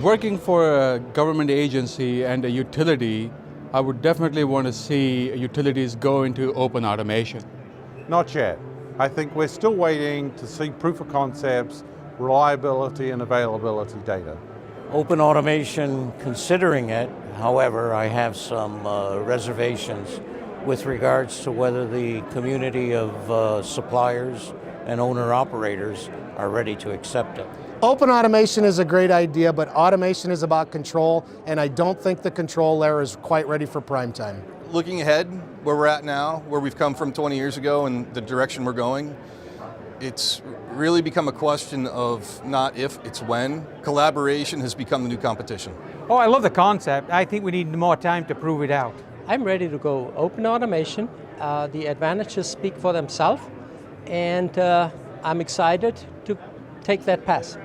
Working for a government agency and a utility, I would definitely want to see utilities go into open automation. Not yet. I think we're still waiting to see proof of concepts, reliability and availability data. Open automation, considering it, however, I have some reservations with regards to whether the community of suppliers and owner-operators are ready to accept it. Open automation is a great idea, but automation is about control, and I don't think the control layer is quite ready for prime time. Looking ahead, where we're at now, where we've come from 20 years ago and the direction we're going, it's really become a question of not if, it's when. Collaboration has become the new competition. Oh, I love the concept. I think we need more time to prove it out. I'm ready to go open automation. The advantages speak for themselves, and I'm excited to take that path.